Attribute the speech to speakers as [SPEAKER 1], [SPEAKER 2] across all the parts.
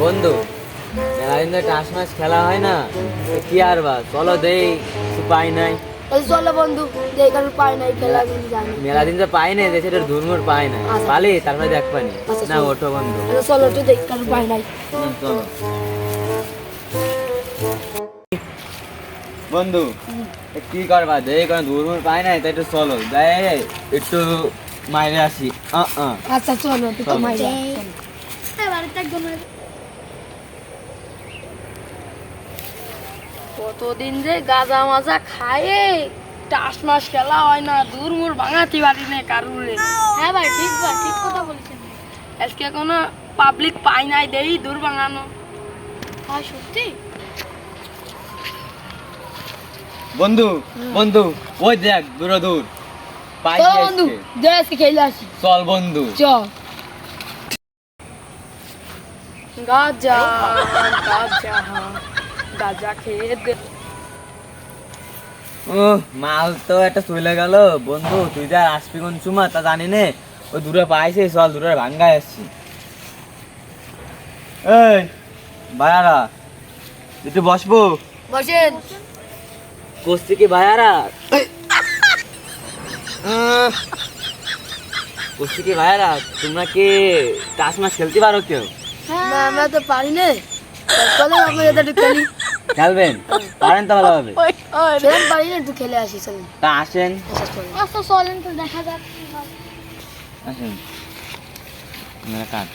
[SPEAKER 1] বন্ধু মেলাদিন তো টাস মাছ খেলা হয় না, কি আর বা চলো দেই, কিছু পাই নাই।
[SPEAKER 2] চলো বন্ধু, দেখার পাই নাই খেলা কিন্তু জানি
[SPEAKER 1] মেলাদিন তো পাই নাই, দেশের ধুরমুর পাই নাই, পালি তারপরে দেখ পানি না। ওঠো বন্ধু,
[SPEAKER 2] চলো তো দেখার পাই নাই।
[SPEAKER 1] চলো বন্ধু, কি করবা দেই কোনো ধুরমুর পাই নাই, তাই একটু চলো যাই একটু মাইরে আসি।
[SPEAKER 2] আচ্ছা চলো তো মাইরা। কতদিন যে গাঁজা মাজা খায়ে টাস মাস খেলা হয় না, দূর মুর ভাঙাতে পারি না কারুরে। হ্যাঁ ভাই, ঠিক কথা বলছেন। আজকে কোনো পাবলিক পাই নাই, দেই দূর ভাঙানো হয় সত্যি।
[SPEAKER 1] বন্ধু বন্ধু, ওই দেখ দূর দূর পাই
[SPEAKER 2] বন্ধু দেখে খেলে আসি।
[SPEAKER 1] চল বন্ধু
[SPEAKER 2] চল। গাজা গাজা গাজা খেয়ে দে।
[SPEAKER 1] ও মাল তো একটা চলে গেল বন্ধু, তুই যা আসবি কোন সময় তা জানি নে। ওই দূরে পাইছে, চল দূরে ভাঙ্গায় আসছি। এই ভাইয়ারা একটু বসবো?
[SPEAKER 2] বসেন।
[SPEAKER 1] বসছি কি ভাইয়ারা? বসছি কি ভাইয়ারা, তোমরা কি টাস মাছ খেলতে পারো কেউ?
[SPEAKER 2] না আমরা তো পারি না। চলো আমরা এটা একটু খেলি।
[SPEAKER 1] খেলবেন? পারেন তো ভালোভাবে?
[SPEAKER 2] খেলেন পারি না, একটু খেলে আসি চলুন।
[SPEAKER 1] তা আসেন
[SPEAKER 2] আচ্ছা চলেন তো দেখা যাক।
[SPEAKER 1] আসেন কাট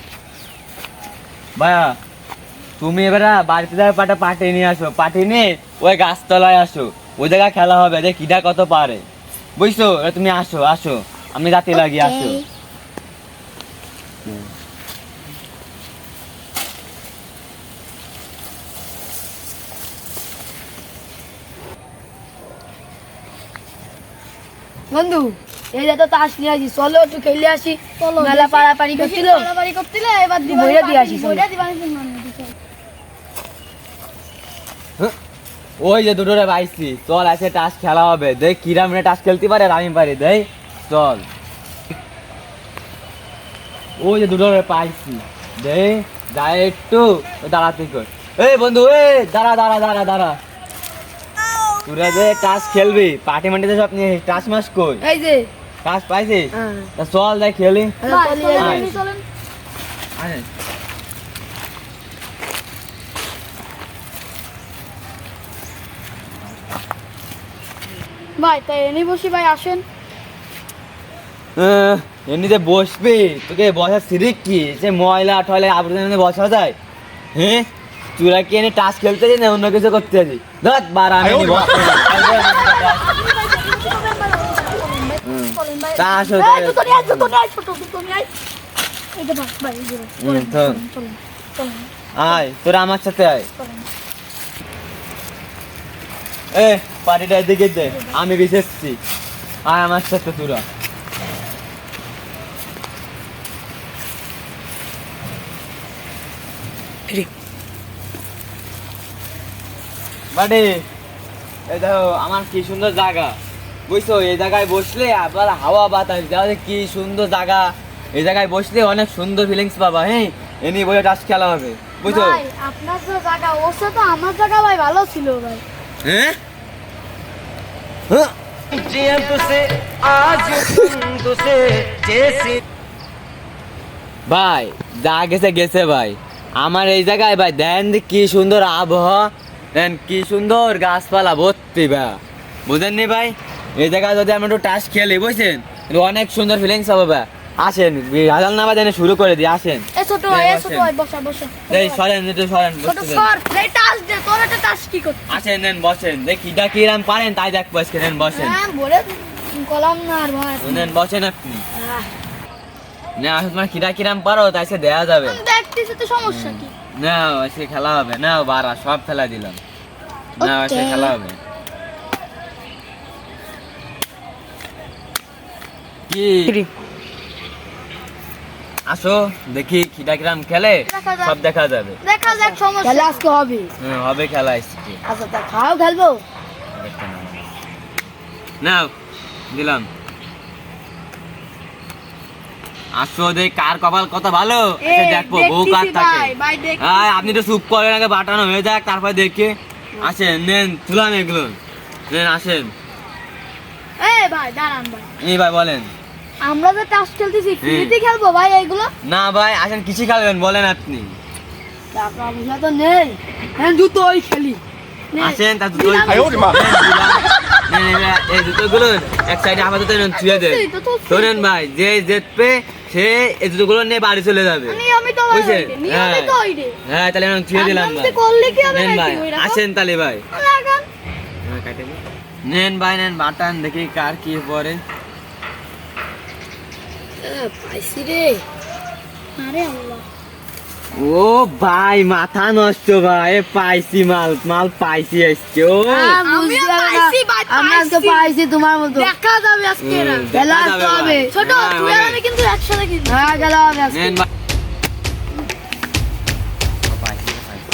[SPEAKER 1] ভাইয়া, তুমি এবারে বাড়িতে যাবে পাটা পাঠিয়ে নিয়ে আসো, পাঠিয়ে নিয়ে ওই গাছতলায় আসো, ওই জায়গায় খেলা হবে, যে কিটা কত পারে বুঝছো। তুমি আসো আসো, আমি রাতে লাগিয়ে আসো।
[SPEAKER 2] বন্ধু এই যা তো তাস নিয়ে আসি, চলো একটু খেলে আসি। মেলা পাড়াপাড়ি করছিল,
[SPEAKER 3] এবার
[SPEAKER 2] বইরা দিয়ে আসি।
[SPEAKER 1] ওই যে দুটো রে পাইছি, চল আছে টাস খেলা হবে, দেখ কিরাম রে টাস খেলতে পারে আর আমি পারি, দেই চল। ওই যে দুটো রে পাইছি, দে যাই একটু দাঁড়াতে কর। এই বন্ধু, এই দাঁড়া দাঁড়া দাঁড়া দাঁড়া, তোরা যে টাস খেলবি পার্টি মাটিতে সব নিয়ে টাস মাস কই?
[SPEAKER 2] এই যে
[SPEAKER 1] টাস পাইছিস? তা চল যাই খেলি।
[SPEAKER 2] চলেন।
[SPEAKER 1] আয়।
[SPEAKER 3] ভাই তাই এনে বসি ভাই, আসেন।
[SPEAKER 1] এমনিতে বসবি, তোকে বসার সিরিক কি? যে ময়লা টয়লা আবর্জনা বসা যায়? হ্যাঁ, তোরা কি এনে টাস খেলতে যাই না অন্য কিছু করতে যাই? ধর বারা আমি নি বস। তা আসো আয়, তোরা আমার সাথে আয়। এ পার্টিটা এদিকে দে, আমি বিশেষছি, আয় আমার সাথে তোরা। বাড়ি এই দেখো আমার কি সুন্দর জায়গা, বুঝছো? এই জায়গায় বসলে আবার হাওয়া বাতাস যাও, কি সুন্দর জায়গা। এই জায়গায় বসলে অনেক সুন্দর ফিলিংস পাবা। হ্যাঁ, এনি বলে টাস খেলা হবে, বুঝছো?
[SPEAKER 3] ভাই আপনার তো জায়গা, ওর সাথে আমার জায়গা ভাই ভালো ছিল ভাই।
[SPEAKER 1] হ্যাঁ ভাই যা গেছে গেছে ভাই, আমার এই জায়গায় ভাই দেন কি সুন্দর আবহাওয়া, দেন কি সুন্দর গাছপালা ভর্তি ভাই, বুঝেননি ভাই? এই জায়গায় যদি আমরা একটু টাস খেলি বুঝছেন, অনেক সুন্দর ফিলিংস হবে ভাই। আসেন হাজার না বাজে শুরু করে দিই, আসেন।
[SPEAKER 3] এ ছোট ভাই, এ ছোট ভাই, বসা বসা।
[SPEAKER 1] এই সরেন একটু সরেন,
[SPEAKER 3] ছোট
[SPEAKER 1] বসতে দেন।
[SPEAKER 3] সর, এই টাস দে, তোর একটা টাস কি করতে?
[SPEAKER 1] আসেন নেন বসেন, দেখি কিটা কিরাম পারেন তাই দেখবো আজকে, নেন বসেন।
[SPEAKER 3] হ্যাঁ বলে কলাম না আর ভাই।
[SPEAKER 1] নেন বসেন আপনি, না আসলে তোমার কিরা কিরাম পারো তাই সে দেয়া যাবে
[SPEAKER 3] আমি দেখতেছি তো, সমস্যা কি?
[SPEAKER 1] না। আজকে খেলা হবে না, বারা সব খেলা দিলাম না, আজকে খেলা হবে। কি আসো দেখি খিদা কিরাম খেলে, সব দেখা যাবে।
[SPEAKER 3] দেখা যাক, সমস্যা
[SPEAKER 2] খেলা আজকে হবে।
[SPEAKER 1] হবে খেলা আজকে।
[SPEAKER 2] আচ্ছা তা খাও খেলবো।
[SPEAKER 1] নাও দিলাম, আসো দেখ কার কপাল কত ভালো
[SPEAKER 2] এই,
[SPEAKER 1] এসে দেখবো বউ কার
[SPEAKER 2] দেখতেছি
[SPEAKER 1] থাকে
[SPEAKER 2] ভাই, ভাই দেখতেছি।
[SPEAKER 1] হ্যাঁ আপনি তো চুপ করেন আগে বাটানো হয়ে যাক তারপর দেখে আসেন নেন তুলান এগুলো নেন আসেন
[SPEAKER 3] ভাই দাঁড়ান ভাই,
[SPEAKER 1] এই ভাই বলেন
[SPEAKER 3] আমরা যে টাস খেলতেছি ফ্রিতে খেলবো ভাই এইগুলো?
[SPEAKER 1] না ভাই আসেন কিছু খাবেন বলেন আপনি
[SPEAKER 3] টাকা পয়সা তো নেই, হ্যাঁ জুতো ওই খেলি। নে।
[SPEAKER 1] আসেন তা দুটো
[SPEAKER 3] দিলাম।
[SPEAKER 1] এই জুতোগুলো এক সাইডে আপাতত ছুঁয়ে দেন
[SPEAKER 3] তো তো
[SPEAKER 1] শোনেন ভাই যে জিতবে সে এই জুতোগুলো নিয়ে বাড়ি চলে যাবে
[SPEAKER 3] নিয়মিত ভাই
[SPEAKER 1] বুঝছেন?
[SPEAKER 3] ওইটা, নিয়মিত
[SPEAKER 1] হ্যাঁ।
[SPEAKER 3] ওইটা।
[SPEAKER 1] হ্যাঁ তাহলে আমি ছুঁয়ে দিলাম
[SPEAKER 3] আরামসে
[SPEAKER 1] ভাই
[SPEAKER 3] করলে কি হবে
[SPEAKER 1] নেন
[SPEAKER 3] নাকি
[SPEAKER 1] ভাই
[SPEAKER 3] ওইরকম?
[SPEAKER 1] আসেন তাহলে ভাই
[SPEAKER 3] লাগান।
[SPEAKER 1] হ্যাঁ, কাটে দিন। নেন ভাই নেন বাটান দেখি কার কি পরে
[SPEAKER 2] পাইছি রে।
[SPEAKER 3] আরে আল্লাহ,
[SPEAKER 1] ও ভাই মাথা নষ্ট ভাই এ পাইছি মাল মাল পাইছি আজকে ও
[SPEAKER 2] আমিও পাইছি ভাই,
[SPEAKER 3] আমরা তো
[SPEAKER 2] পাইছি।
[SPEAKER 3] পাইছি তোমার মতো।
[SPEAKER 2] দেখা যাবে আজকে এরা।
[SPEAKER 1] হুম,
[SPEAKER 3] খেলা
[SPEAKER 1] দেখা
[SPEAKER 3] তো
[SPEAKER 1] যাবে
[SPEAKER 3] হবে।
[SPEAKER 1] ভাই।
[SPEAKER 2] ছোট
[SPEAKER 1] হ্যাঁ,
[SPEAKER 2] তুই
[SPEAKER 1] হবে।
[SPEAKER 2] আর আমি কিন্তু একসাথে কিনবো।
[SPEAKER 3] হ্যাঁ খেলা হবে আজকে।
[SPEAKER 1] নেন ভাই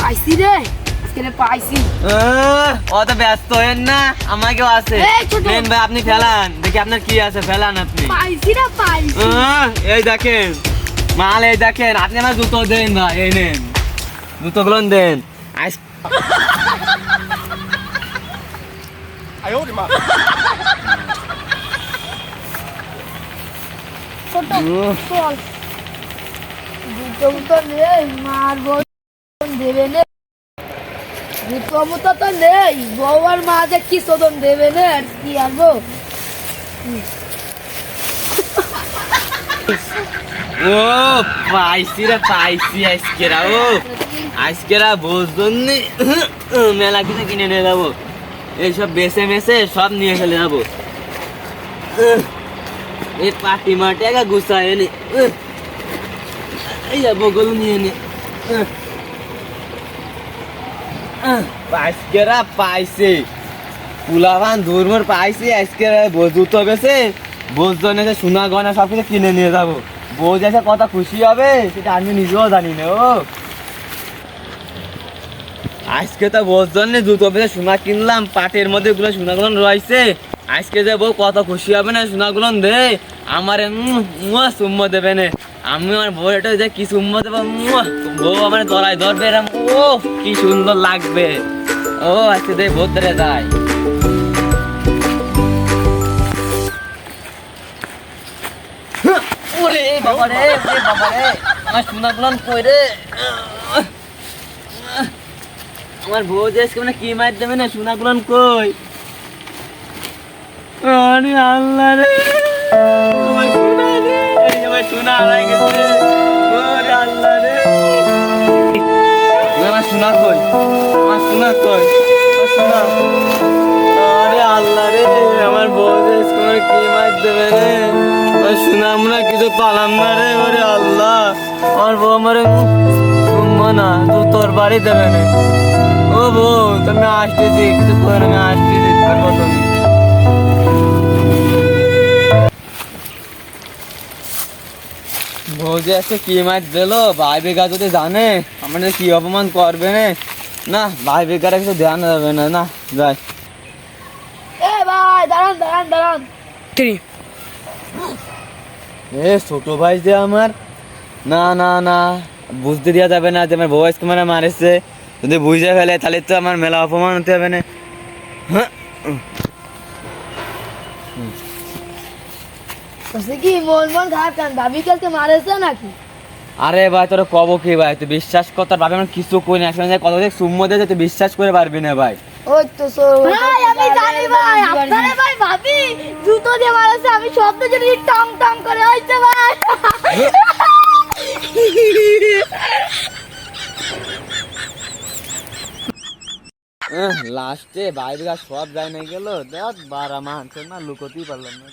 [SPEAKER 2] পাইছি রে, আজকে রে পাইছি।
[SPEAKER 1] অত ব্যস্ত হয়েন না আমাকেও আছে
[SPEAKER 2] এই ছোট।
[SPEAKER 1] নেন ভাই আপনি ফেলান দেখি আপনার কি আছে ফেলান আপনি
[SPEAKER 2] পাইছি রে পাইছি।
[SPEAKER 1] এই দেখেন মাল এই দেখেন আপনি আমার জুতো দেন ভাই এই নেন জুতোগুলো দেন আইস
[SPEAKER 3] ছোট
[SPEAKER 1] উহ,
[SPEAKER 3] চল, জুতো মুতো নেই, মারবো দেবে নে। জুতো মুতো তো নেই, বউ আর মা যে কি শোধন দেবে না, আর কি আসবো।
[SPEAKER 1] ও পাইছি রে পাইছি আজকেরা ও আজকেরা বুঝুন মেলা কিছু কিনে নিয়ে যাবো এইসব বেছে মেছে সব নিয়ে ফেলে যাবো এই পাটি মাটি একা গুছায় এনে এই যাবো গুলো নিয়ে নে আজকেরা পাইছে পুলাবান দূরমোর পাইছি আজকেরা জুতো বেছে বোঝজন এসে সোনা গয়না সব কিছু কিনে নিয়ে যাবো বউ যে কত খুশি হবে সেটা আমি নিজেও জানি না ও আজকে তো বউর জন্য জুতো বেছে সোনা কিনলাম পাটের মধ্যে গুলো সোনাগুলো রয়েছে আজকে যে বউ কত খুশি হবে না সোনাগুলো দে আমার চুম্ম দেবে না আমি আমার বউ এটা যে কি চুম্ম দেবো বউ আমার দরাই ধরবে এরম ও কি সুন্দর লাগবে ও আজকে দে বউ ধরে যায় ওরে বাবা রে আমার সোনাগুলো কই রে আমার বউ যে আজকে মানে কি মার দেবে না সোনাগুলো কই আরে আল্লাহ রে আমার সোনা রে আমার সোনা হারাই গেছে ওরে আল্লাহ রে আমার সোনা কই আমার সোনা কই আমার সোনা আরে আল্লাহ রে আমার বউ যে আজকে মানে কি মার দেবে রে শুনাম না কিছু পালাম না রে ওরে আল্লাহ আমার বউ আমার শুনবো না তো তোর বাড়ি দেবে না ও বউ তুমি আসতেছি কিছু করে আমি আসতেছি থাকবো তুমি বউ যে আজকে কি মাছ দিল ভাই বেগা যদি জানে আমাদের কি অপমান করবে না ভাই বেগারা কিছু ধ্যান দেবে না না যাই
[SPEAKER 3] ভাই দাঁড়ান দাঁড়ান দাঁড়ান।
[SPEAKER 1] এ ছোট ভাই যে আমার না না না বুঝতে দেওয়া যাবে না যে আমার বউ আজকে মানে মারেছে যদি বুঝে ফেলে তাহলে তো আমার মেলা অপমান হতে হবে না
[SPEAKER 3] বলছে কি মন মন খারাপ কেন, ভাবি কালকে মারেছে নাকি?
[SPEAKER 1] আরে ভাই তোর কব কি ভাই তুই বিশ্বাস কর তোর ভাবে আমার কিছু কই না একসঙ্গে কত দেখ সুম্ম দিয়ে তুই বিশ্বাস করে পারবি না ভাই
[SPEAKER 3] ওই তো ভাই আমি জানি ভাই, আপনারে ভাই ভাবি জুতো দিয়ে মারেছে, আমি শব্দ জানি টং টং করে হইছে ভাই।
[SPEAKER 1] লাস্টে বাইরে সব যায় না গেল দেখ বারা মানছে না লুকোতেই পারলাম না